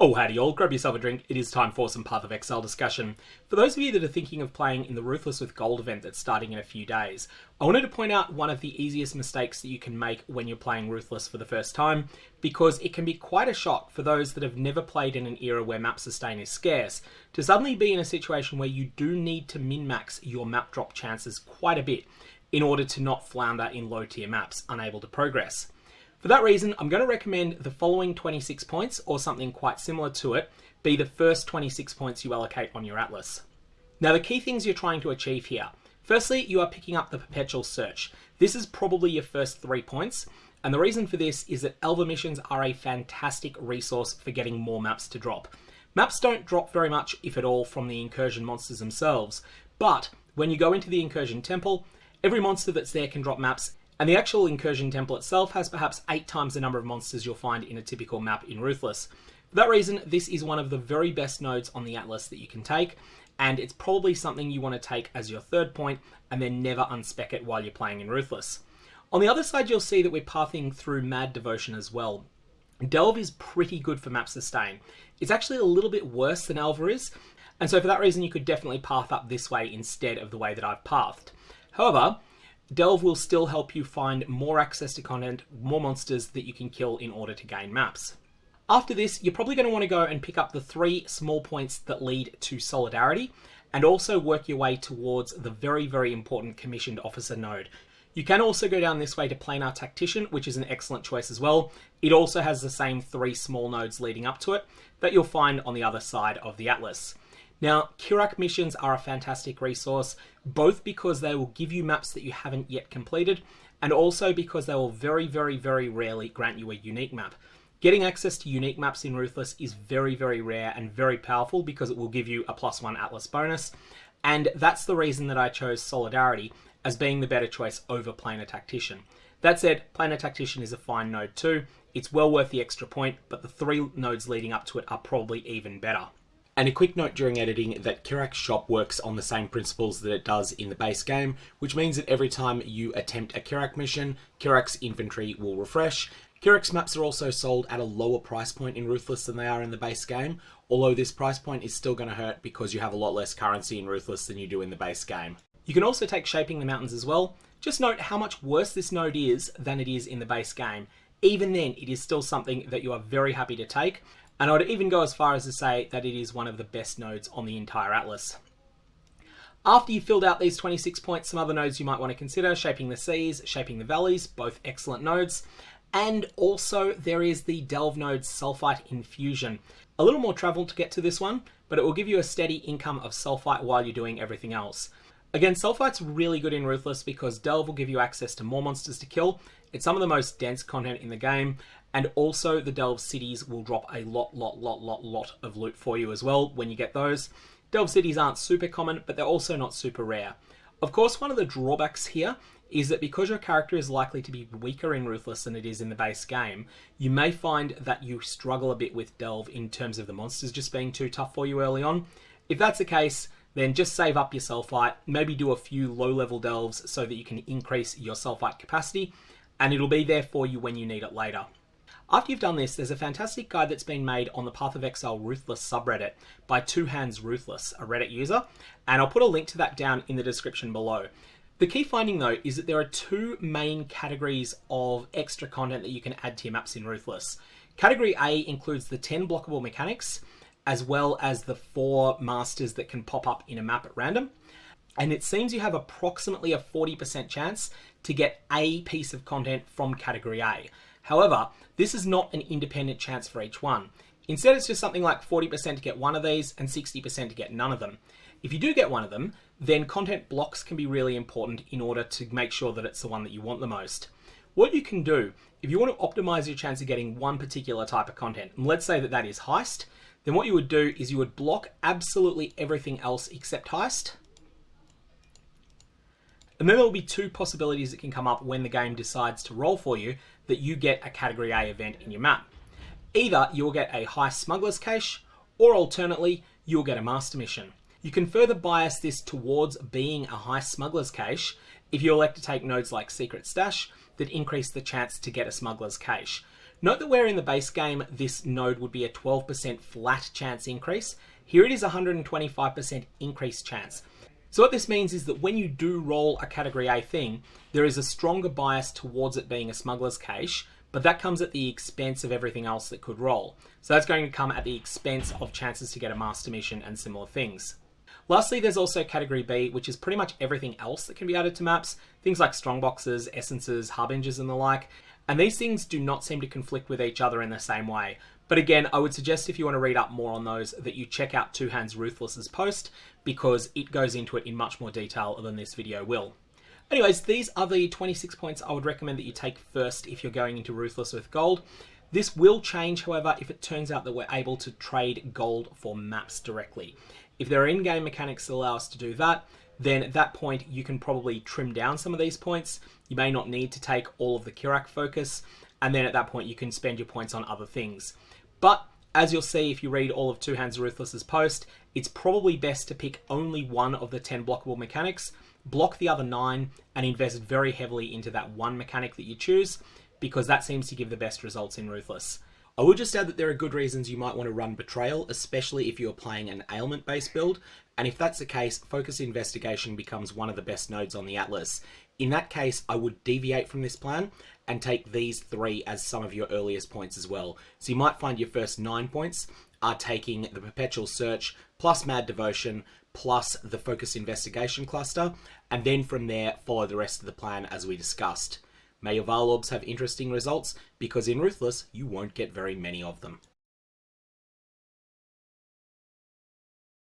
Oh, howdy all, grab yourself a drink, it is time for some PathOfExile discussion. For those of you that are thinking of playing in the Ruthless with Gold event that's starting in a few days, I wanted to point out one of the easiest mistakes that you can make when you're playing Ruthless for the first time, because it can be quite a shock for those that have never played in an era where map sustain is scarce, to suddenly be in a situation where you do need to min-max your map drop chances quite a bit in order to not flounder in low tier maps, unable to progress. For that reason, I'm going to recommend the following 26 points, or something quite similar to it, be the first 26 points you allocate on your atlas. Now, the key things you're trying to achieve here. Firstly, you are picking up the Perpetual Search. This is probably your first 3 points, and the reason for this is that Alva missions are a fantastic resource for getting more maps to drop. Maps don't drop very much, if at all, from the incursion monsters themselves, but when you go into the incursion temple, every monster that's there can drop maps, and the actual incursion temple itself has perhaps 8 times the number of monsters you'll find in a typical map in Ruthless. For that reason, this is one of the very best nodes on the atlas that you can take, and it's probably something you want to take as your third point and then never unspec it while you're playing in Ruthless. On the other side, you'll see that we're pathing through Mad Devotion as well. Delve is pretty good for map sustain. It's actually a little bit worse than Alva is, and so for that reason you could definitely path up this way instead of the way that I've pathed. However, Delve will still help you find more access to content, more monsters that you can kill in order to gain maps. After this, you're probably going to want to go and pick up the 3 small points that lead to Solidarity, and also work your way towards the very, very important Commissioned Officer node. You can also go down this way to Planar Tactician, which is an excellent choice as well. It also has the same 3 small nodes leading up to it that you'll find on the other side of the atlas. Now, Kirak missions are a fantastic resource, both because they will give you maps that you haven't yet completed, and also because they will very, very, very rarely grant you a unique map. Getting access to unique maps in Ruthless is very, very rare and very powerful because it will give you a +1 atlas bonus, and that's the reason that I chose Solidarity as being the better choice over Planar Tactician. That said, Planar Tactician is a fine node too. It's well worth the extra point, but the 3 nodes leading up to it are probably even better. And a quick note during editing that Kirak's shop works on the same principles that it does in the base game, which means that every time you attempt a Kirak mission, Kirak's inventory will refresh. Kirak's maps are also sold at a lower price point in Ruthless than they are in the base game, although this price point is still going to hurt because you have a lot less currency in Ruthless than you do in the base game. You can also take Shaping the Mountains as well. Just note how much worse this node is than it is in the base game. Even then, it is still something that you are very happy to take. And I would even go as far as to say that it is one of the best nodes on the entire atlas. After you've filled out these 26 points, some other nodes you might want to consider: Shaping the Seas, Shaping the Valleys, both excellent nodes. And also there is the Delve node Sulfite Infusion. A little more travel to get to this one, but it will give you a steady income of Sulfite while you're doing everything else. Again, Sulfite's really good in Ruthless because Delve will give you access to more monsters to kill. It's some of the most dense content in the game, and also the Delve cities will drop a lot of loot for you as well when you get those. Delve cities aren't super common, but they're also not super rare. Of course, one of the drawbacks here is that because your character is likely to be weaker in Ruthless than it is in the base game, you may find that you struggle a bit with Delve in terms of the monsters just being too tough for you early on. If that's the case, then just save up your Sulfite, maybe do a few low-level delves so that you can increase your Sulfite capacity, and it'll be there for you when you need it later. After you've done this, there's a fantastic guide that's been made on the PathOfExile Ruthless subreddit by Two Hands Ruthless, a Reddit user, and I'll put a link to that down in the description below. The key finding though is that there are 2 main categories of extra content that you can add to your maps in Ruthless. Category A includes the 10 blockable mechanics, as well as the 4 masters that can pop up in a map at random. And it seems you have approximately a 40% chance to get a piece of content from Category A. However, this is not an independent chance for each one. Instead, it's just something like 40% to get one of these and 60% to get none of them. If you do get one of them, then content blocks can be really important in order to make sure that it's the one that you want the most. What you can do, if you want to optimize your chance of getting one particular type of content, and let's say that that is Heist, then what you would do is you would block absolutely everything else except Heist. And then there will be 2 possibilities that can come up when the game decides to roll for you that you get a Category A event in your map. Either you'll get a Heist Smuggler's Cache, or alternately, you'll get a Master Mission. You can further bias this towards being a Heist Smuggler's Cache if you elect to take nodes like Secret Stash that increase the chance to get a Smuggler's Cache. Note that where in the base game this node would be a 12% flat chance increase, here it is 125% increased chance. So what this means is that when you do roll a category A thing, there is a stronger bias towards it being a smuggler's cache, but that comes at the expense of everything else that could roll. So that's going to come at the expense of chances to get a master mission and similar things. Lastly, there's also category B, which is pretty much everything else that can be added to maps, things like strongboxes, essences, harbingers and the like, and these things do not seem to conflict with each other in the same way. But again, I would suggest if you want to read up more on those that you check out Two Hands Ruthless's post, because it goes into it in much more detail than this video will. Anyways, these are the 26 points I would recommend that you take first if you're going into Ruthless with Gold. This will change, however, if it turns out that we're able to trade gold for maps directly. If there are in-game mechanics that allow us to do that, then at that point you can probably trim down some of these points. You may not need to take all of the Kirak focus, and then at that point you can spend your points on other things. But as you'll see if you read all of Two Hands Ruthless's post, it's probably best to pick only one of the 10 blockable mechanics, block the other 9, and invest very heavily into that one mechanic that you choose, because that seems to give the best results in Ruthless. I will just add that there are good reasons you might want to run Betrayal, especially if you're playing an ailment-based build, and if that's the case, Focus Investigation becomes one of the best nodes on the Atlas. In that case, I would deviate from this plan and take these 3 as some of your earliest points as well. So you might find your first 9 points are taking the Perpetual Search, plus Mad Devotion, plus the Focus Investigation cluster, and then from there, follow the rest of the plan as we discussed. May your Varlorbs have interesting results, because in Ruthless, you won't get very many of them.